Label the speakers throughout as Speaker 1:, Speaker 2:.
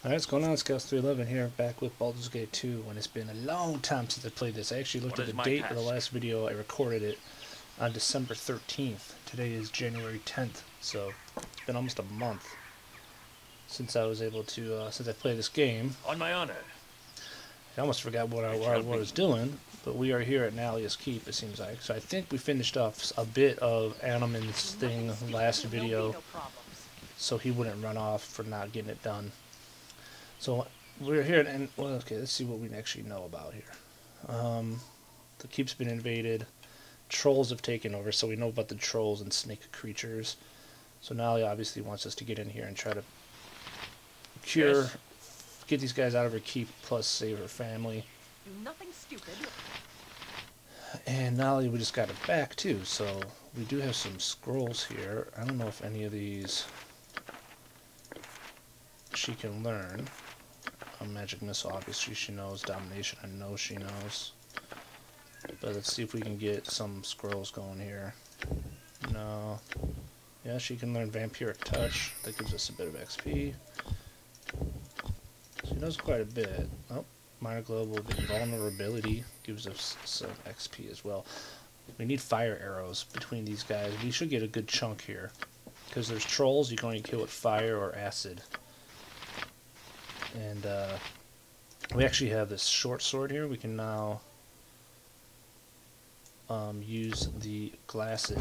Speaker 1: Alright, what's going on? Scalz 311 here, back with Baldur's Gate 2, and it's been a long time since I played this. I actually looked at the date of the last video. I recorded it on December 13th. Today is January 10th, so it's been almost a month since I was able to, since I played this game.
Speaker 2: On my honor.
Speaker 1: I almost forgot what I was doing, but we are here at Nalia's Keep, it seems like. So I think we finished off a bit of Animan's thing last video, so he wouldn't run off for not getting it done. So we're here, and well, okay, let's see what we actually know about here. The keep's been invaded. Trolls have taken over, so we know about the trolls and snake creatures. So Nalia obviously wants us to get in here and try to get these guys out of her keep, plus save her family.
Speaker 3: Do nothing stupid.
Speaker 1: And Nalia, we just got it back too, so we do have some scrolls here. I don't know if any of these she can learn. Magic missile, obviously she knows. Domination, I know she knows. But let's see if we can get some scrolls going here. No. Yeah, she can learn vampiric touch. That gives us a bit of XP. She knows quite a bit. Oh, minor global vulnerability gives us some XP as well. We need fire arrows between these guys. We should get a good chunk here, because there's trolls you can only kill with fire or acid. And we actually have this short sword here. We can now use the glasses.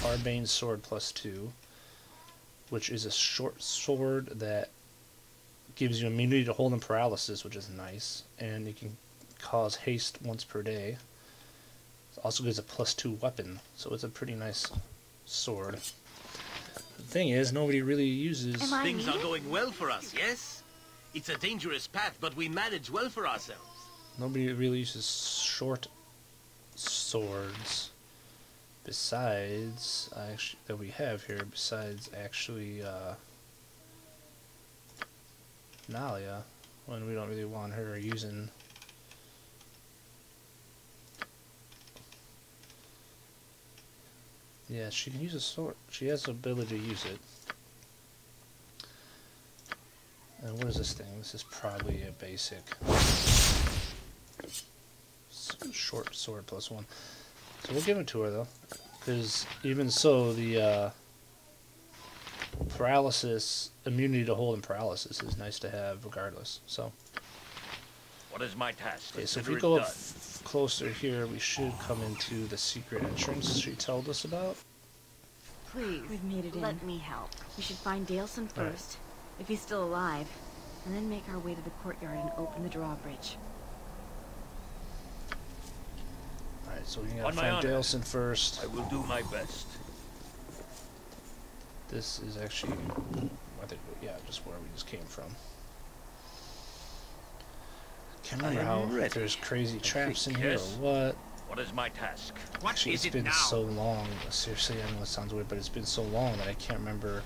Speaker 1: Arbane's sword +2, which is a short sword that gives you immunity to hold and paralysis, which is nice, and it can cause haste once per day. It also gives a +2 weapon, so it's a pretty nice sword. The thing is, nobody really uses.
Speaker 2: Things are going well for us, yes? It's a dangerous path, but we manage well for ourselves.
Speaker 1: Nobody really uses short swords besides that we have here. Besides actually Nalia, when we don't really want her using. Yeah, she can use a sword. She has the ability to use it. And what is this thing? This is probably a basic short sword +1. So we'll give it to her though, because even so, the paralysis, immunity to hold and paralysis is nice to have regardless. So.
Speaker 2: What is my task?
Speaker 1: Okay, so if we go up closer here, we should come into the secret entrance she told us about.
Speaker 3: Please,
Speaker 4: we've made it in.
Speaker 3: Let me help.
Speaker 4: We should find Daleson first, if he's still alive, and then make our way to the courtyard and open the drawbridge.
Speaker 1: Alright, so we gotta find Daleson first.
Speaker 2: I will do my best.
Speaker 1: This is actually, I think, yeah, just where we just came from. Can't remember how if there's crazy traps in here or what.
Speaker 2: What is my task?
Speaker 1: Actually, it's been so long. Seriously, I know it sounds weird, but it's been so long that I can't remember.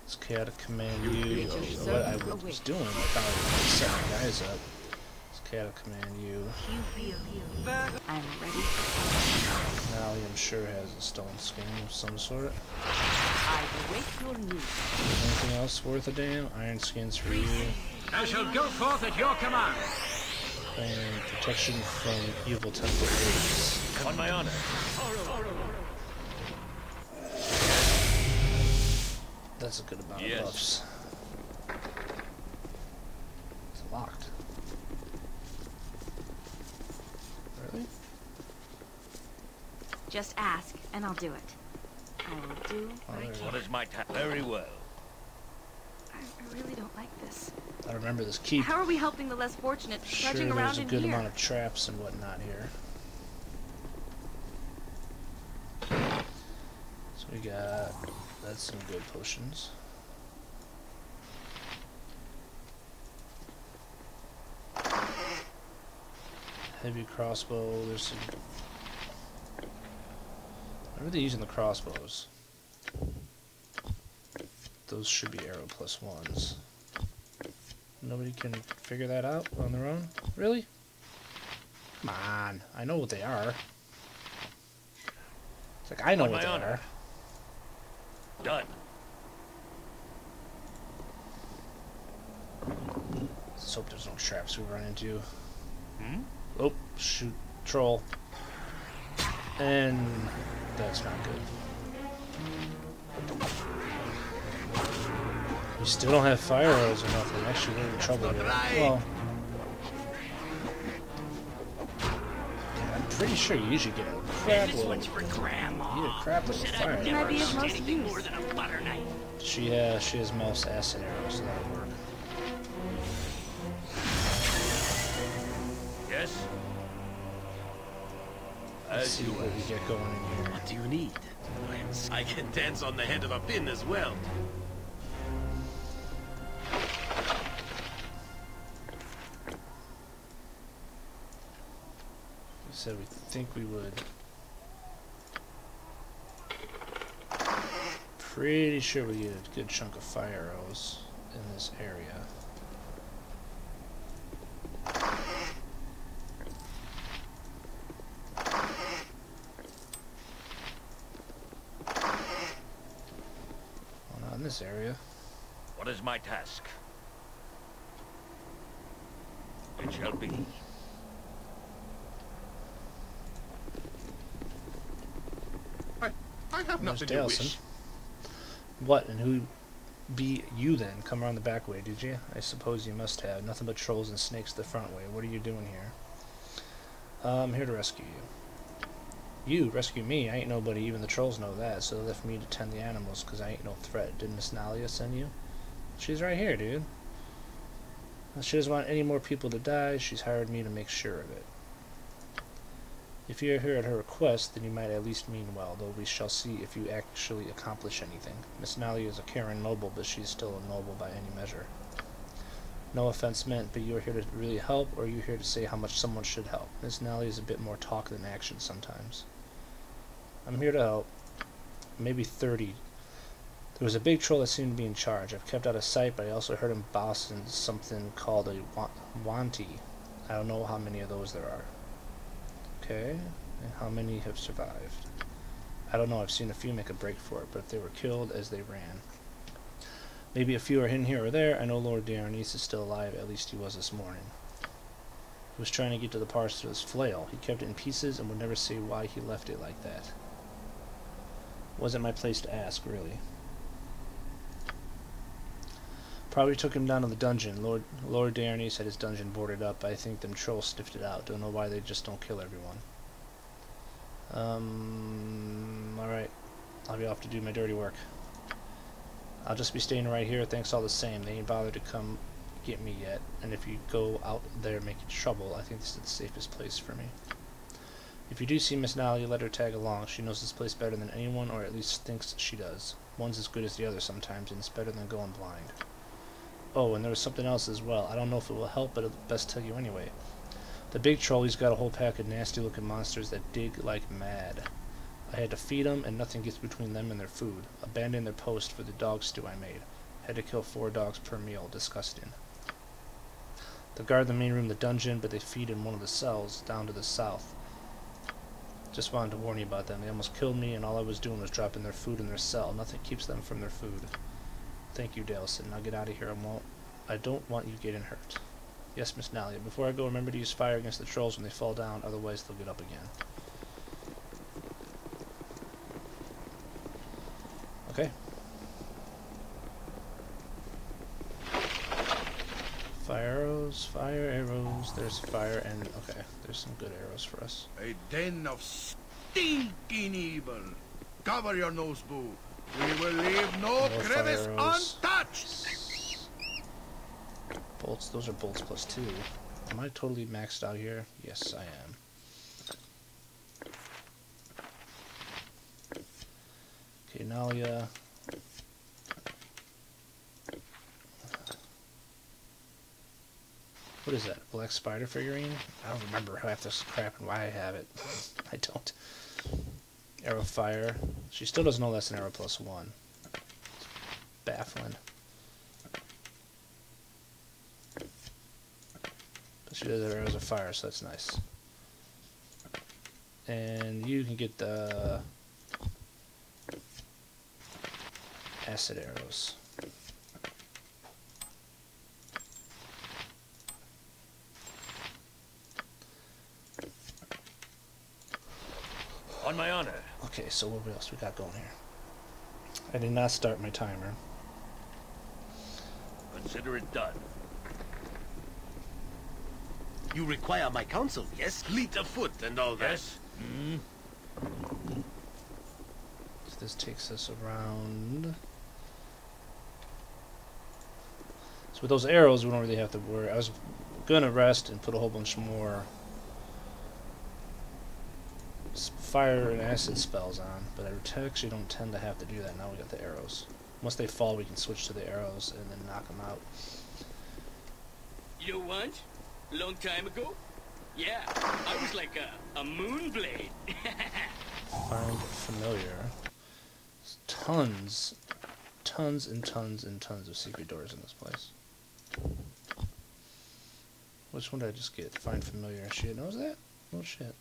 Speaker 1: It's chaotic command U. What I was doing, I thought I was setting guys up. It's chaotic command U.
Speaker 4: I'm ready.
Speaker 1: Nalia, I'm sure, has a stone skin of some sort.
Speaker 3: I await your news.
Speaker 1: Anything else worth a damn? Iron skins for you.
Speaker 5: I shall go forth at your command.
Speaker 1: And protection from evil temple raids.
Speaker 2: On my honor.
Speaker 1: That's a good amount of buffs. It's locked. Really?
Speaker 4: Just ask, and I'll do it. I will do what I can.
Speaker 2: What is my task? Very well.
Speaker 4: I really don't like this.
Speaker 1: I remember this keep.
Speaker 4: How are we helping the less fortunate trudging around
Speaker 1: there's a
Speaker 4: in
Speaker 1: good
Speaker 4: here?
Speaker 1: amount of traps and whatnot here. So we got, that's some good potions. Heavy crossbow, there's some. When are they using the crossbows? Those should be arrow +1s. Nobody can figure that out on their own? Really? Come on, I know what they are. It's like, I know what they are.
Speaker 2: Done.
Speaker 1: hope there's no traps we run into.
Speaker 5: Hmm?
Speaker 1: Oh, shoot. Troll. And that's not good. We still don't have fire arrows or nothing. Actually, we're in trouble here. Well, yeah, I'm pretty sure you usually get a crap
Speaker 5: This
Speaker 1: load.
Speaker 5: one's for Grandma.
Speaker 1: You get a crap load of
Speaker 5: Said
Speaker 1: fire
Speaker 5: I'd
Speaker 1: arrows.
Speaker 5: never
Speaker 4: Might be his
Speaker 5: used
Speaker 4: most
Speaker 5: anything
Speaker 4: used.
Speaker 5: more than a butter knife.
Speaker 1: She has mouse acid arrows, so that'll work.
Speaker 5: Yes?
Speaker 1: Let's see what we get going in here.
Speaker 2: What do you need? I can dance on the head of a pin as well.
Speaker 1: We said we think we would. Pretty sure we get a good chunk of fire arrows in this area. Well, not in this area.
Speaker 5: What is my task? It shall be.
Speaker 6: I have
Speaker 1: There's
Speaker 6: nothing to
Speaker 1: Dalison.
Speaker 6: wish.
Speaker 1: What, and who be you then? Come around the back way, did you? I suppose you must have. Nothing but trolls and snakes the front way. What are you doing here? I'm here to rescue you. You rescue me? I ain't nobody, even the trolls know that, so they left me to tend the animals, because I ain't no threat. Didn't Miss Nalia send you? She's right here, dude. She doesn't want any more people to die. She's hired me to make sure of it. If you're here at her request, then you might at least mean well, though we shall see if you actually accomplish anything. Miss Nalia is a Karen noble, but she's still a noble by any measure. No offense meant, but you are here to really help, or are you here to say how much someone should help? Miss Nalia is a bit more talk than action sometimes. I'm here to help. Maybe 30. There was a big troll that seemed to be in charge. I've kept out of sight, but I also heard him bossing something called a wanti. I don't know how many of those there are. Okay, and how many have survived? I don't know, I've seen a few make a break for it, but they were killed as they ran. Maybe a few are hidden here or there. I know Lord Dionysus is still alive, at least he was this morning. He was trying to get to the parts of his flail. He kept it in pieces and would never say why he left it like that. Wasn't my place to ask, really. Probably took him down to the dungeon. Lord Dionysus had his dungeon boarded up. I think them trolls sniffed it out. Don't know why they just don't kill everyone. Alright. I'll be off to do my dirty work. I'll just be staying right here. Thanks all the same. They ain't bothered to come get me yet. And if you go out there making trouble, I think this is the safest place for me. If you do see Miss Nalia, let her tag along. She knows this place better than anyone, or at least thinks she does. One's as good as the other sometimes, and it's better than going blind. Oh, and there was something else as well. I don't know if it will help, but I'll best tell you anyway. The big troll, he's got a whole pack of nasty-looking monsters that dig like mad. I had to feed them, and nothing gets between them and their food. Abandoned their post for the dog stew I made. Had to kill 4 dogs per meal. Disgusting. They guard the main room of the dungeon, but they feed in one of the cells down to the south. Just wanted to warn you about them. They almost killed me, and all I was doing was dropping their food in their cell. Nothing keeps them from their food. Thank you, Dalison. Now get out of here. I don't want you getting hurt. Yes, Miss Nalia. Before I go, remember to use fire against the trolls when they fall down, otherwise they'll get up again. Okay. Fire arrows. There's fire and okay, there's some good arrows for us.
Speaker 6: A den of stinking evil. Cover your nose, boo. We will leave no
Speaker 1: More
Speaker 6: crevice
Speaker 1: fire arrows.
Speaker 6: untouched.
Speaker 1: Bolts, those are bolts plus 2. Am I totally maxed out here? Yes, I am. Okay, Nalia. What is that? Black spider figurine? I don't remember half this crap and why I have it. I don't. Arrow fire. She still doesn't know that's an arrow plus 1. It's baffling. But she does have arrows of fire, so that's nice. And you can get the acid arrows.
Speaker 5: On my honor.
Speaker 1: Okay, so what else we got going here? I did not start my timer.
Speaker 5: Consider it done.
Speaker 2: You require my counsel, yes? Fleet of foot and all that.
Speaker 5: Yes?
Speaker 1: So this takes us around. So with those arrows, we don't really have to worry. I was gonna rest and put a whole bunch more fire and acid spells on, but I actually don't tend to have to do that now we got the arrows. Once they fall, we can switch to the arrows and then knock them out.
Speaker 7: You know what? Long time ago? Yeah, I was like a moonblade.
Speaker 1: Find familiar. There's tons and tons and tons of secret doors in this place. Which one did I just get? Find familiar. She knows that? Oh shit.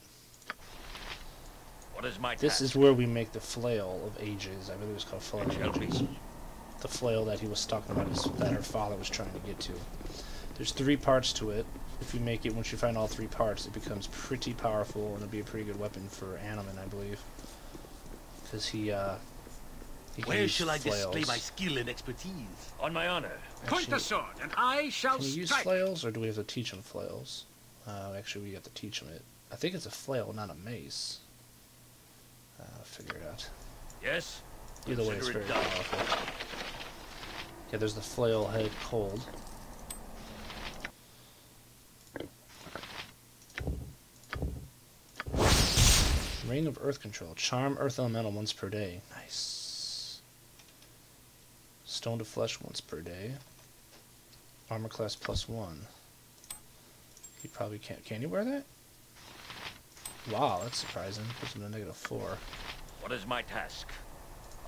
Speaker 5: What is my task?
Speaker 1: This is where we make the flail of ages. I believe it's called flail
Speaker 5: It shall
Speaker 1: of
Speaker 5: be.
Speaker 1: ages. The flail that he was talking about, that her father was trying to get to. There's 3 parts to it. If you make it, once you find all 3 parts, it becomes pretty powerful, and it'll be a pretty good weapon for Animan, I believe. Because he can
Speaker 2: Where
Speaker 1: use
Speaker 2: shall I display
Speaker 1: flails.
Speaker 2: my skill and expertise?
Speaker 5: On my honor.
Speaker 7: Point the sword, and I shall
Speaker 1: Can we use
Speaker 7: strike.
Speaker 1: flails, or do we have to teach him flails? Actually, we have to teach him it. I think it's a flail, not a mace. I'll figure it out.
Speaker 5: Yes?
Speaker 1: Either way, it's
Speaker 5: Consider
Speaker 1: very
Speaker 5: it done.
Speaker 1: powerful. Yeah, there's the flail head cold. Ring of Earth Control. Charm Earth Elemental once per day. Nice. Stone to Flesh once per day. Armor class +1. He probably can't. Can you wear that? Wow, that's surprising. Puts him to -4.
Speaker 5: What is my task?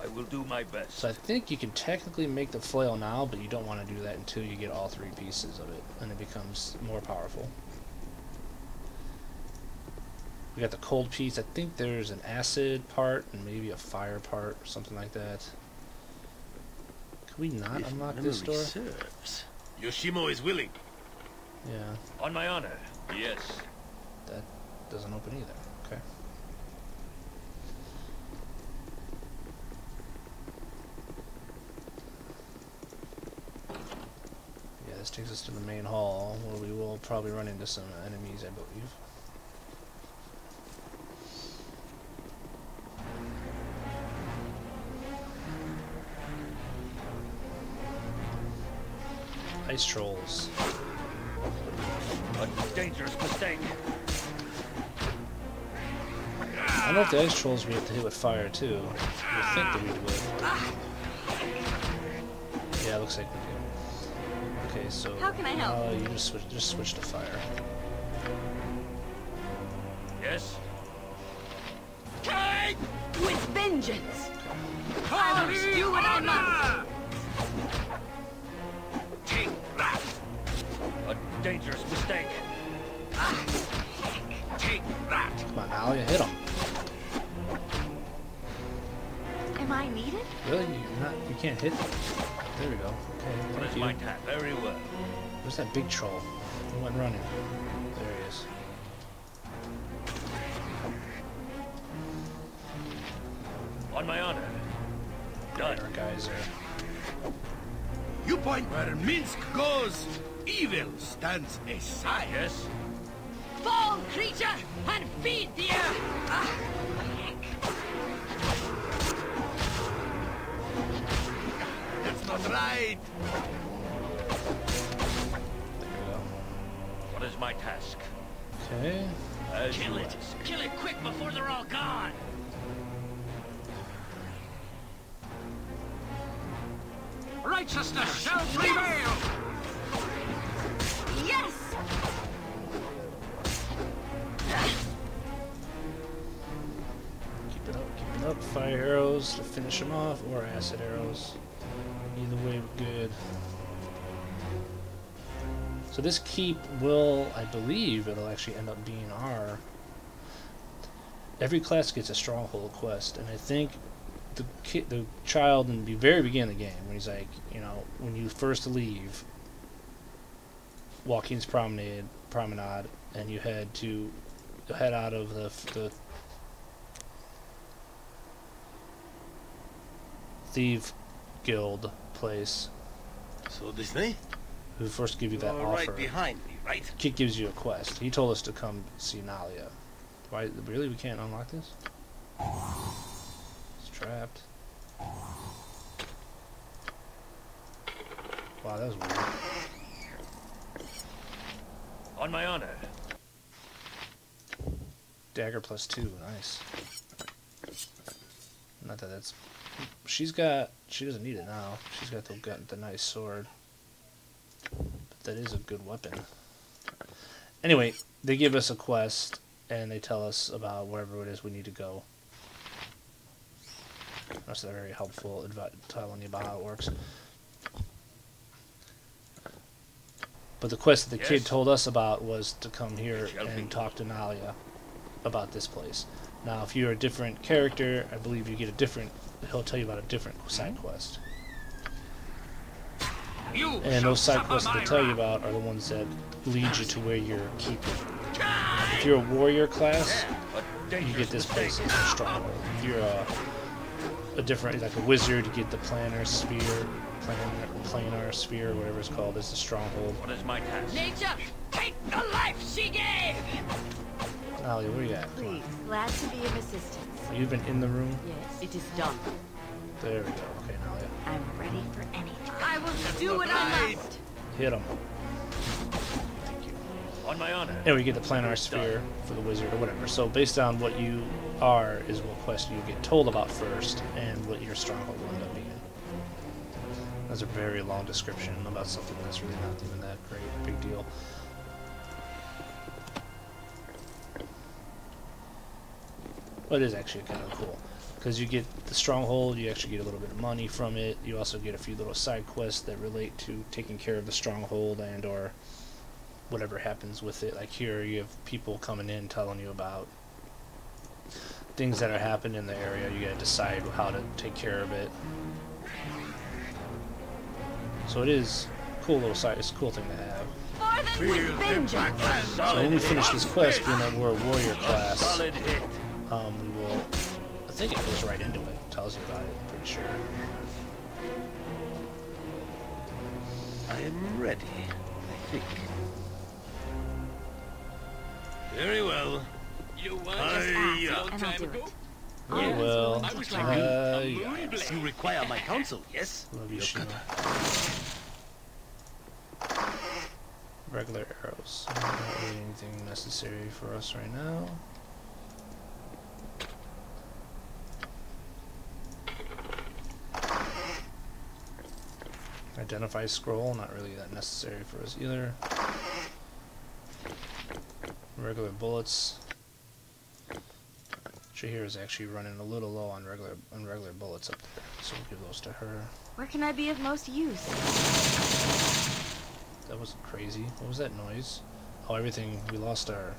Speaker 5: I will do my best.
Speaker 1: So I think you can technically make the flail now, but you don't want to do that until you get all 3 pieces of it, and it becomes more powerful. We got the cold piece. I think there's an acid part and maybe a fire part or something like that. Can we not
Speaker 2: If
Speaker 1: unlock
Speaker 2: memory
Speaker 1: this door?
Speaker 2: serves. Yoshimo is willing.
Speaker 1: Yeah,
Speaker 5: On my honor. Yes.
Speaker 1: that doesn't open either. Okay. Yeah, this takes us to the main hall, where we will probably run into some enemies, I believe. Ice trolls.
Speaker 5: A dangerous mistake.
Speaker 1: I don't know if the ice trolls we have to hit with fire too. You would think that we would. Yeah, it looks like we do. Okay, so
Speaker 4: How can I help?
Speaker 1: you just switch to fire.
Speaker 5: Yes?
Speaker 7: Take
Speaker 4: With vengeance!
Speaker 7: I
Speaker 4: must do what I must.
Speaker 2: Take that!
Speaker 5: A dangerous mistake.
Speaker 2: Take that!
Speaker 1: Come on, Nalia, hit him.
Speaker 4: Am I needed?
Speaker 1: Really? You can't hit them? There we go. Okay,
Speaker 5: What
Speaker 1: thank
Speaker 5: is
Speaker 1: you.
Speaker 5: my task? Very well.
Speaker 1: Where's that big troll? He went running. There he is.
Speaker 5: On my honor. Done.
Speaker 1: Our guys are.
Speaker 6: You point where Minsk goes, evil stands aside.
Speaker 5: Yes?
Speaker 4: Fall, creature, and feed the earth!
Speaker 6: That's not right.
Speaker 1: There we go.
Speaker 5: What is my task?
Speaker 1: Okay.
Speaker 5: As
Speaker 7: Kill
Speaker 5: you
Speaker 7: it.
Speaker 5: ask.
Speaker 7: Kill it quick before they're all gone. Righteousness shall prevail.
Speaker 4: Yes!
Speaker 1: Keep it up. Fire arrows to finish him off, or acid arrows. Either way, we're good. So this keep will, I believe, it'll actually end up being our... Every class gets a stronghold quest, and I think the child in the very beginning of the game, when he's like, you know, when you first leave Joaquin's Promenade, and you head out of the thief guild place.
Speaker 2: So this way?
Speaker 1: Who first give you that
Speaker 2: You're
Speaker 1: offer.
Speaker 2: right behind me, right?
Speaker 1: Kit gives you a quest. He told us to come see Nalia. Why? Really? We can't unlock this? It's trapped. Wow, that was weird.
Speaker 5: On my honor.
Speaker 1: Dagger +2, nice. Not that that's... She doesn't need it now. She's got the nice sword. But that is a good weapon. Anyway, they give us a quest, and they tell us about wherever it is we need to go. That's very helpful, telling you about how it works. But the quest that the kid told us about was to come here and talk to Nalia about this place. Now, if you're a different character, I believe you get a different... He'll tell you about a different side quest. And those side quests that they tell you about are the ones that lead you to where you're keeping. If you're a warrior class, you get this place as a stronghold. If you're a different, like a wizard, you get the planar sphere, whatever it's called, is the stronghold.
Speaker 5: What is my task?
Speaker 3: Nature, take the life she gave!
Speaker 1: Nalia, where you at? Come
Speaker 4: Please,
Speaker 1: on.
Speaker 4: glad to be of assistance.
Speaker 1: You've been in the room?
Speaker 3: Yes, it is done.
Speaker 1: There we go. Okay, Nalia.
Speaker 4: I'm ready for anything.
Speaker 3: I will do what I must.
Speaker 1: Hit him.
Speaker 5: On my honor.
Speaker 1: And we get the planar sphere for the wizard or whatever. So based on what you are is what quest you get told about first and what your stronghold will end up being. That's a very long description about something that's really not even that great, big deal. But it is actually kind of cool. Because you get the stronghold, you actually get a little bit of money from it. You also get a few little side quests that relate to taking care of the stronghold and or whatever happens with it. Like here you have people coming in telling you about things that are happening in the area. You gotta decide how to take care of it. So it is cool little side, it's a cool thing to have.
Speaker 6: Feel the backlash.
Speaker 1: So when we finish this quest, being that we're a warrior class,
Speaker 5: Solid hit.
Speaker 1: we will, I think it goes right into it, tells you about it, I'm pretty sure.
Speaker 2: I am ready, I think. Very well.
Speaker 7: You want
Speaker 2: Aye,
Speaker 7: a long
Speaker 4: and I'll
Speaker 7: time
Speaker 4: do
Speaker 7: ago?
Speaker 4: it.
Speaker 1: Oh, well,
Speaker 7: I was like
Speaker 1: yeah.
Speaker 7: a moon blade.
Speaker 2: You require my counsel, yes?
Speaker 1: Love you, Shima. Regular arrows. Not really anything necessary for us right now. Identify scroll, not really that necessary for us either. Regular bullets. Shahir is actually running a little low on regular bullets up there, so we'll give those to her.
Speaker 4: Where can I be of most use?
Speaker 1: That wasn't crazy. What was that noise? Oh, everything. We lost our...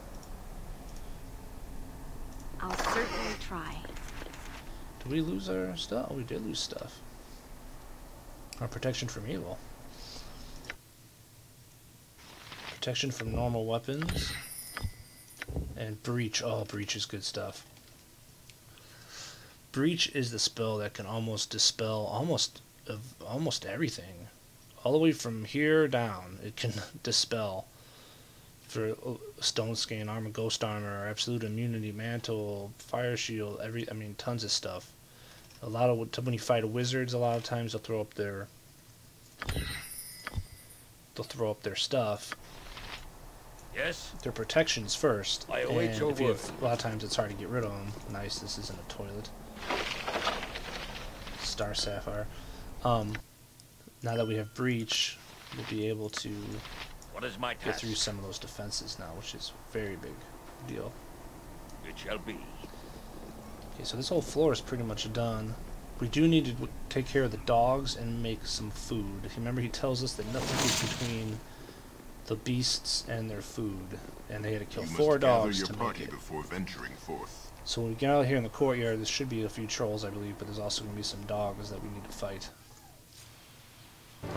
Speaker 4: I'll certainly try.
Speaker 1: Did we lose our stuff? Oh, we did lose stuff. Our protection from evil. Protection from normal weapons. And breach. Oh, breach is good stuff. Breach is the spell that can almost dispel almost everything. All the way from here down, it can dispel. For stone skin, armor, ghost armor, absolute immunity, mantle, fire shield, I mean, tons of stuff. A lot of when you fight wizards, a lot of times they'll throw up their stuff.
Speaker 5: Yes.
Speaker 1: Their protections first.
Speaker 5: I await
Speaker 1: and
Speaker 5: your
Speaker 1: if you
Speaker 5: word.
Speaker 1: have, a lot of times it's hard to get rid of them. Nice, this isn't a toilet. Star Sapphire. Now that we have breach, we'll be able to
Speaker 5: What is my
Speaker 1: get
Speaker 5: task?
Speaker 1: through some of those defenses now, which is a very big deal.
Speaker 5: It shall be.
Speaker 1: Okay, so this whole floor is pretty much done. We do need to take care of the dogs and make some food. Remember, he tells us that nothing is between the beasts and their food, and they had to kill 4 dogs to make it.
Speaker 8: Before venturing forth.
Speaker 1: So when we get out here in the courtyard, there should be a few trolls, I believe, but there's also going to be some dogs that we need to fight.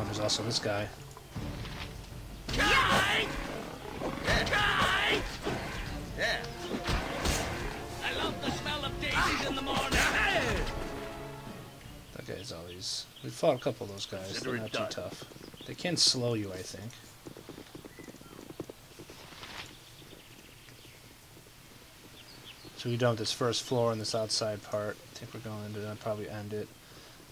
Speaker 1: There's also this guy.
Speaker 2: Yeah.
Speaker 7: I love the smell of daisies in the morning.
Speaker 1: That That guy's always... We fought a couple of those guys. They're not too tough. They can slow you, I think. So we dumped this first floor in this outside part. I think we're going to probably end it.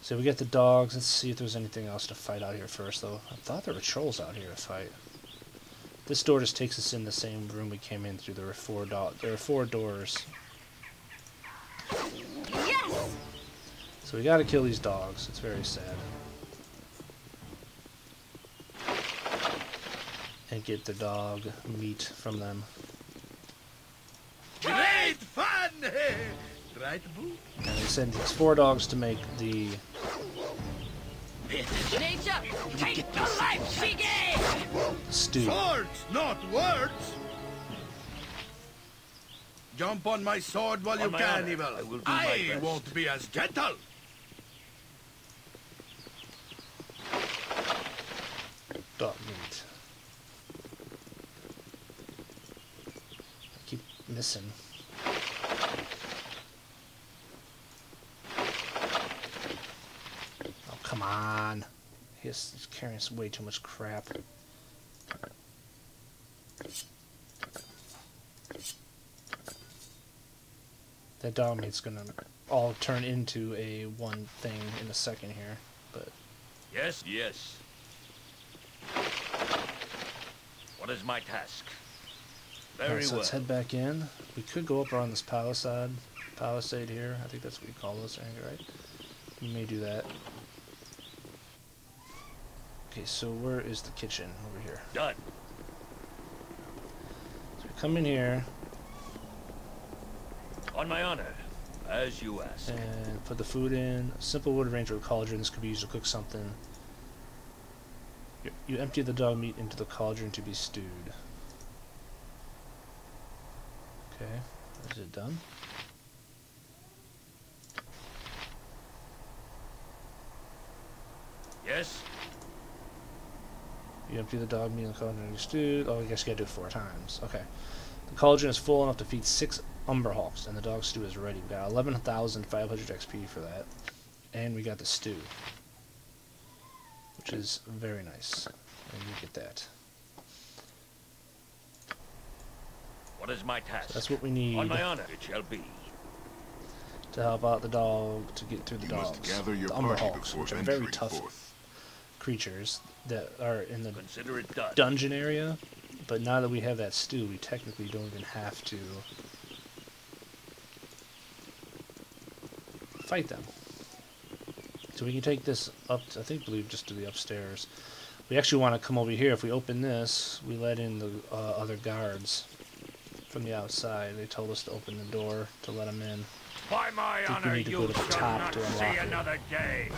Speaker 1: So we get the dogs. Let's see if there's anything else to fight out here first, though. I thought there were trolls out here to fight. This door just takes us in the same room we came in through. There are four doors.
Speaker 4: Yes!
Speaker 1: So we gotta kill these dogs. It's very sad. And get the dog meat from them.
Speaker 6: Great fun! Right, boo?
Speaker 1: And they send these 4 dogs to make the...
Speaker 3: Nature, take the life she gave!
Speaker 1: stew.
Speaker 6: Swords, not words! Jump on my sword while you
Speaker 5: my
Speaker 6: can,
Speaker 5: honor,
Speaker 6: Evil.
Speaker 5: I will do my best.
Speaker 6: Won't be as gentle.
Speaker 1: Dog meat. I keep missing. Oh, come on. He's carrying way too much crap. That dog meat's gonna all turn into a one thing in a second here, but...
Speaker 5: Yes, yes. What is my task? Very
Speaker 1: Alright, so
Speaker 5: well.
Speaker 1: let's head back in. We could go up around this palisade here. I think that's what you call this thing, right? We may do that. Okay, so where is the kitchen? Over here.
Speaker 5: Done.
Speaker 1: So we come in here
Speaker 5: On my honor, as you ask.
Speaker 1: and put the food in. A simple wood range or cauldron. This could be used to cook something. You empty the dog meat into the cauldron to be stewed. Okay, is it done?
Speaker 5: Yes?
Speaker 1: You empty the dog meat in the cauldron to be stewed. Oh, I guess you gotta do it 4 times. Okay. The cauldron is full enough to feed 6 umber hawks, and the dog stew is ready. We got 11,500 XP for that. And we got the stew, which is very nice. And you get that.
Speaker 5: What is my task?
Speaker 1: So that's what we need
Speaker 5: On my honor, it shall be.
Speaker 1: to help out the dog to get through the
Speaker 8: You must
Speaker 1: dogs.
Speaker 8: gather your
Speaker 1: The umber
Speaker 8: party
Speaker 1: hawks,
Speaker 8: before
Speaker 1: which are very
Speaker 8: venturing
Speaker 1: tough
Speaker 8: forth.
Speaker 1: creatures that are in the
Speaker 5: Consider it done.
Speaker 1: dungeon area. But now that we have that stew, we technically don't even have to fight them. So we can take this up to, I think, believe just to the upstairs. We actually want to come over here. If we open this, we let in the other guards from the outside. They told us to open the door to let them in.
Speaker 5: By my
Speaker 1: think we
Speaker 5: honor,
Speaker 1: need to go
Speaker 5: you
Speaker 1: to the
Speaker 5: shall
Speaker 1: top
Speaker 5: not
Speaker 1: to unlock
Speaker 5: see
Speaker 1: it.
Speaker 5: another day.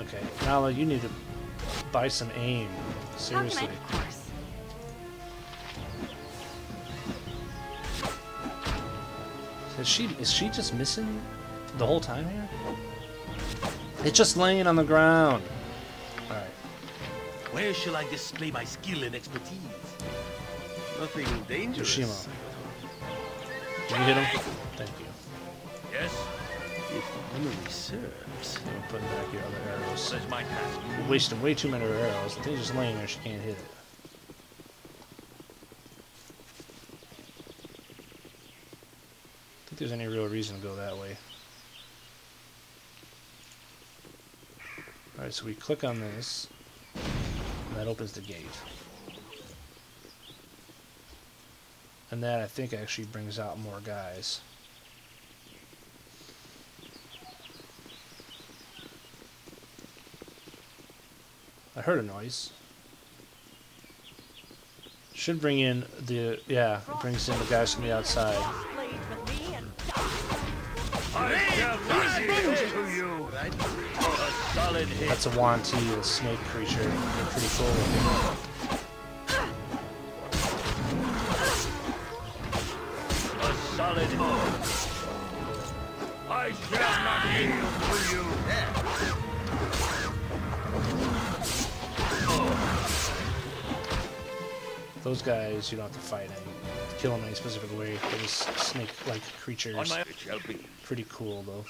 Speaker 1: Okay, Nalia, you need to buy some aim. Seriously.
Speaker 4: How can I? Of course.
Speaker 1: Is she just missing the whole time here? It's just laying on the ground. Alright.
Speaker 2: Where shall I display my skill and expertise? Nothing dangerous.
Speaker 1: Yoshimo. Did you hit him? Thank you.
Speaker 5: Yes?
Speaker 2: If memory serves.
Speaker 1: Let me put back your other arrows.
Speaker 5: What is my task?
Speaker 1: You're wasting way too many arrows. The thing's just laying there, she can't hit it. I think there's any real reason to go that way. Alright, so we click on this, and that opens the gate. And that, I think, actually brings out more guys. I heard a noise. Should bring in the, yeah, it brings in the guys from the outside.
Speaker 5: I shall not yield to you. A solid hit.
Speaker 1: That's a Wanti, a snake creature. They're pretty cool looking.
Speaker 5: A solid hit. I shall not yield to you.
Speaker 1: Those guys, you don't have to fight any. kill them any specific way. They're just snake-like creatures.
Speaker 5: It shall be.
Speaker 1: Pretty cool, though.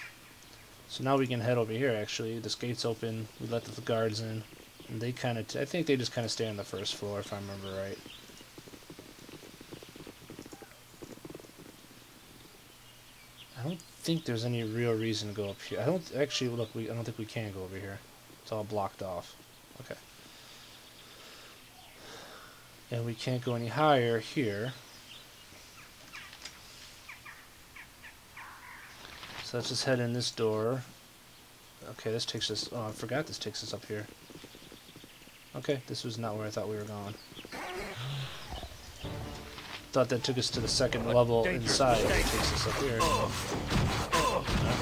Speaker 1: So now we can head over here, actually. This gate's open. We let the guards in. And they kind of... I think they just kind of stay on the first floor, if I remember right. I don't think there's any real reason to go up here. I don't... Actually, look, I don't think we can go over here. It's all blocked off. Okay. And we can't go any higher here. So let's just head in this door. Okay, this takes us... Oh, I forgot this takes us up here. Okay, this was not where I thought we were going. Thought that took us to the second level inside. It takes us up here.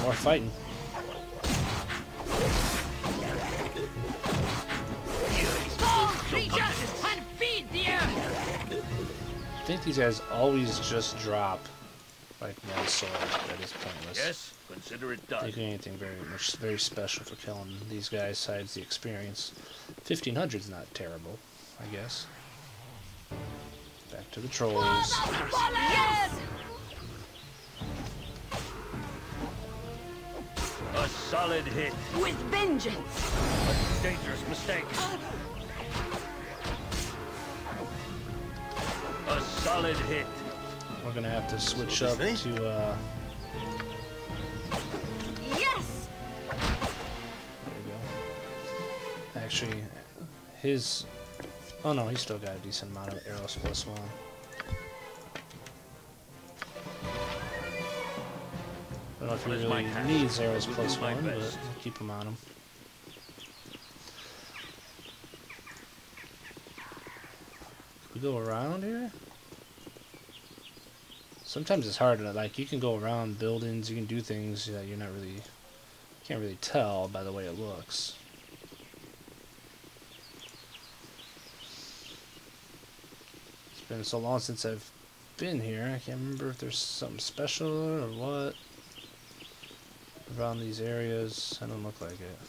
Speaker 1: More fighting. I think these guys always just drop like one sword. That is pointless.
Speaker 5: Yes, consider it done.
Speaker 1: They do anything very special for killing these guys besides the experience. 1500 is not terrible, I guess. Back to the trolls.
Speaker 5: A solid hit.
Speaker 3: With vengeance.
Speaker 5: A dangerous mistake. A solid hit.
Speaker 1: We're gonna have to switch up to
Speaker 3: Yes.
Speaker 1: there we go. Actually, his... Oh no, he's still got a decent amount of arrows plus one. I don't know if he really needs arrows plus one, but we'll keep him on him. Can we go around here? Sometimes it's hard to, like, you can go around buildings, you can do things that you're not really, can't really tell by the way it looks. It's been so long since I've been here, I can't remember if there's something special or what around these areas. I don't look like it.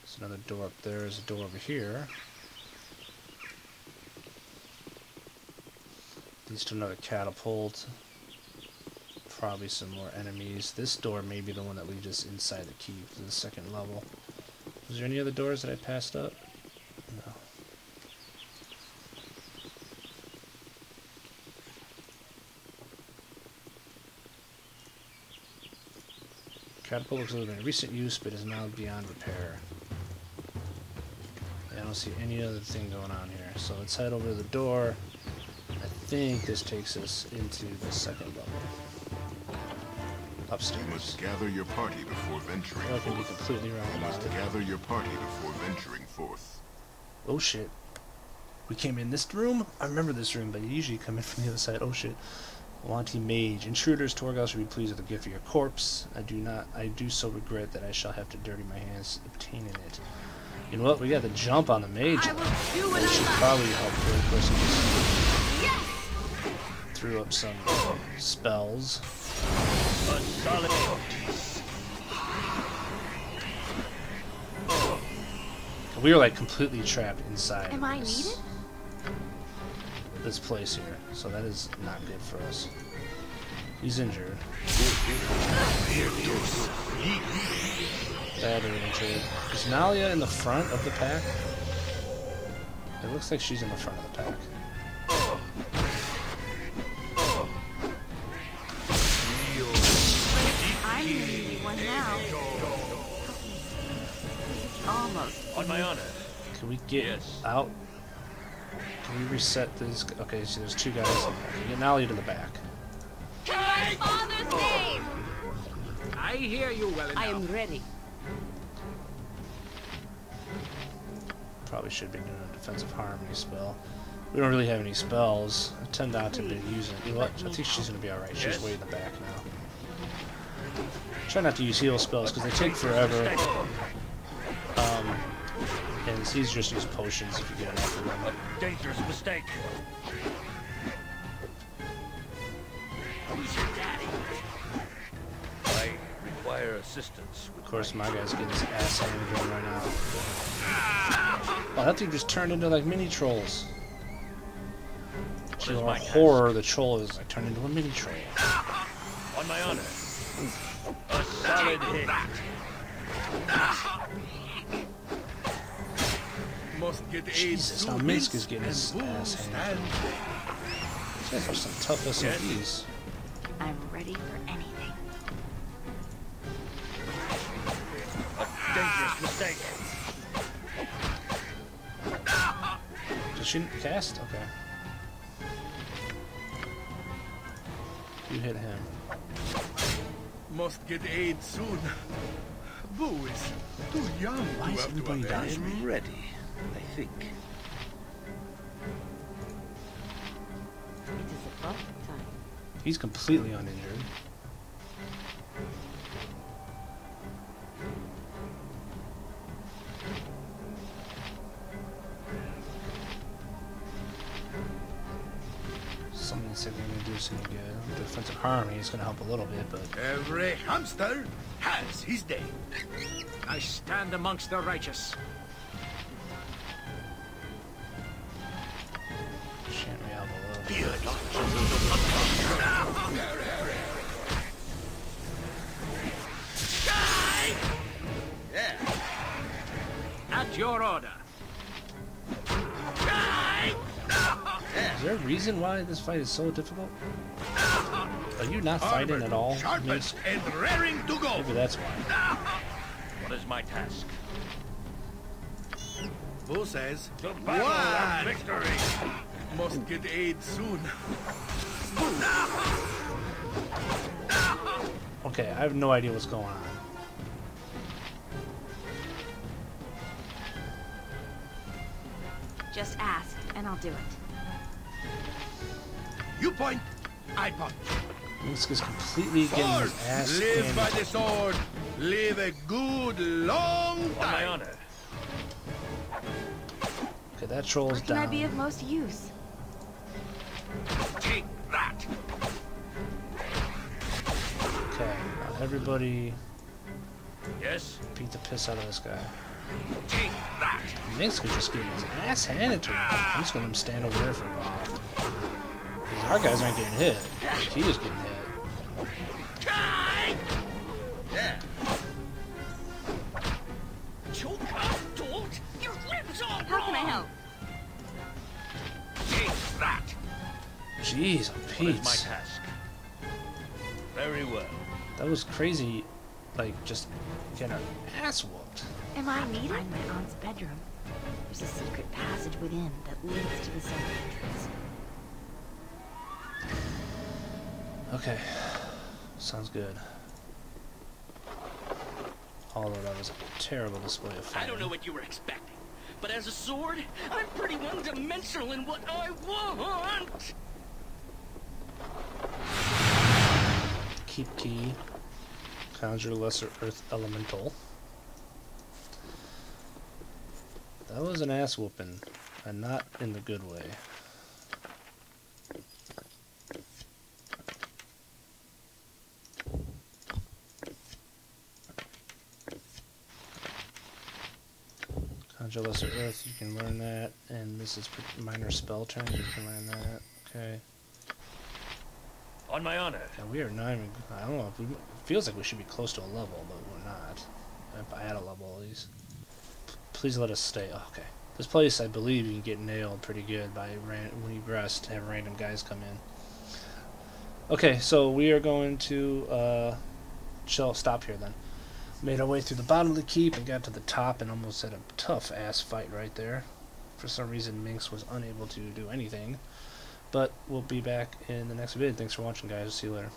Speaker 1: There's another door up there, there's a door over here. Leads to another catapult. Probably some more enemies. This door may be the one that leads us inside the keep, to the second level. Was there any other doors that I passed up? No. Catapult looks like in recent use, but is now beyond repair. Yeah, I don't see any other thing going on here. So let's head over to the door. I think this takes us into the second level. Upstairs.
Speaker 8: You must gather your party before venturing
Speaker 1: I can be
Speaker 8: forth.
Speaker 1: completely wrong
Speaker 8: You
Speaker 1: about
Speaker 8: must
Speaker 1: it.
Speaker 8: gather your party before venturing forth.
Speaker 1: Oh shit. We came in this room? I remember this room, but you usually come in from the other side. Oh shit. Wanty Mage. Intruders, Torgal should be pleased with the gift of your corpse. I do so regret that I shall have to dirty my hands obtaining it. You know what? We got the jump on the mage.
Speaker 3: I will do what
Speaker 1: That should
Speaker 3: I must.
Speaker 1: probably help for the person who
Speaker 3: Yes.
Speaker 1: threw up some spells.
Speaker 5: A solid hit.
Speaker 1: We were like completely trapped inside
Speaker 4: Am I needed?
Speaker 1: this place here, so that is not good for us. He's injured. Badly injured. Is Nalia in the front of the pack? It looks like she's in the front of the pack.
Speaker 4: I'm the needy one now. Almost.
Speaker 5: On my honor.
Speaker 1: Can we get
Speaker 5: Yes.
Speaker 1: out? Can we reset this? Okay, so there's two guys. Okay, get Nalia to the back.
Speaker 3: Father's name.
Speaker 7: I hear you well enough.
Speaker 3: I am ready.
Speaker 1: Probably should be doing a defensive harmony spell. We don't really have any spells. I tend not to be using. You know what? I think she's gonna be alright. She's way in the back now. Try not to use heal spells because they take forever. And it's easier just to use potions if you get enough of them.
Speaker 5: A dangerous mistake.
Speaker 7: Who's your daddy?
Speaker 5: I require assistance.
Speaker 1: Of course, my guy's getting his ass handed to him right now. Oh, that thing just turned into like mini trolls. To our horror, the troll is like turned into a mini troll.
Speaker 5: On my honor. A solid hit.
Speaker 6: Must get aid
Speaker 1: Jesus, now
Speaker 6: soon,
Speaker 1: Minsk is
Speaker 6: Vince,
Speaker 1: getting his
Speaker 6: and Boo
Speaker 1: ass handed.
Speaker 6: stand
Speaker 1: These guys are some tough SOBs.
Speaker 4: I'm ready for anything.
Speaker 5: A dangerous mistake.
Speaker 1: Did she cast? Okay. You hit him.
Speaker 6: Must get aid soon. Boo is too young
Speaker 1: Why
Speaker 6: to
Speaker 1: is
Speaker 6: have to
Speaker 1: everybody
Speaker 6: avenge
Speaker 1: dying?
Speaker 6: me.
Speaker 2: I'm ready, I think.
Speaker 4: It is about time.
Speaker 1: He's completely uninjured. Something said we're gonna do some good. Defensive harmony is gonna help a little bit, but
Speaker 6: Every hamster has his day.
Speaker 3: I stand amongst the righteous.
Speaker 1: shan't we out below?
Speaker 2: Fear not.
Speaker 3: At your order.
Speaker 1: Is there a reason why this fight is so difficult? Are you not fighting at all?
Speaker 6: Sharpened
Speaker 1: Minsk?
Speaker 6: and raring to go.
Speaker 1: Maybe that's why.
Speaker 5: What is my task?
Speaker 6: Boo says,
Speaker 5: The battle and
Speaker 6: "What?
Speaker 5: victory.
Speaker 6: Must get aid soon."
Speaker 1: Okay, I have no idea what's going on.
Speaker 4: Just ask, and I'll do it.
Speaker 6: You point, I punch.
Speaker 1: Minsk is completely getting his
Speaker 6: Sword,
Speaker 1: ass
Speaker 6: live by
Speaker 1: handed.
Speaker 6: the sword. Live a good long
Speaker 5: On my
Speaker 6: time.
Speaker 5: honor.
Speaker 1: Okay, that troll's
Speaker 4: Where can I
Speaker 1: down.
Speaker 4: be of most use?
Speaker 2: Take that.
Speaker 1: Okay, now everybody
Speaker 5: Yes.
Speaker 1: beat the piss out of this guy.
Speaker 2: Take that.
Speaker 1: Minsk is just getting his ass handed to him. I'm just gonna let him stand over there for a while. 'Cause our guys aren't getting hit. He is getting hit.
Speaker 7: Choke up, dolt! Your ribs all
Speaker 4: How can I
Speaker 7: wrong.
Speaker 4: help?
Speaker 2: Take that.
Speaker 1: Jeez,
Speaker 5: What is my
Speaker 1: Pete.
Speaker 5: task? Very well.
Speaker 1: That was crazy. Like, just getting our ass whooped.
Speaker 4: Am I needed? Find my aunt's bedroom. There's a secret passage within that leads to the southern entrance.
Speaker 1: Okay. Sounds good. Although that was a terrible display of fire.
Speaker 7: I don't know what you were expecting, but as a sword, I'm pretty one-dimensional in what I want!
Speaker 1: Keep key. Conjure lesser earth elemental. That was an ass whooping, and not in the good way. Conjure lesser earth, you can learn that, and this is minor spell turn, you can learn that. Okay.
Speaker 5: On my honor.
Speaker 1: Yeah, we are not even, I don't know, it feels like we should be close to a level, but we're not. If I had a level at least. Please let us stay. Oh, okay. This place, I believe, you can get nailed pretty good by when you rest, have random guys come in. Okay, so we are going to stop here then. Made our way through the bottom of the keep and got to the top and almost had a tough ass fight right there. For some reason, Minx was unable to do anything. But we'll be back in the next vid. Thanks for watching, guys. See you later.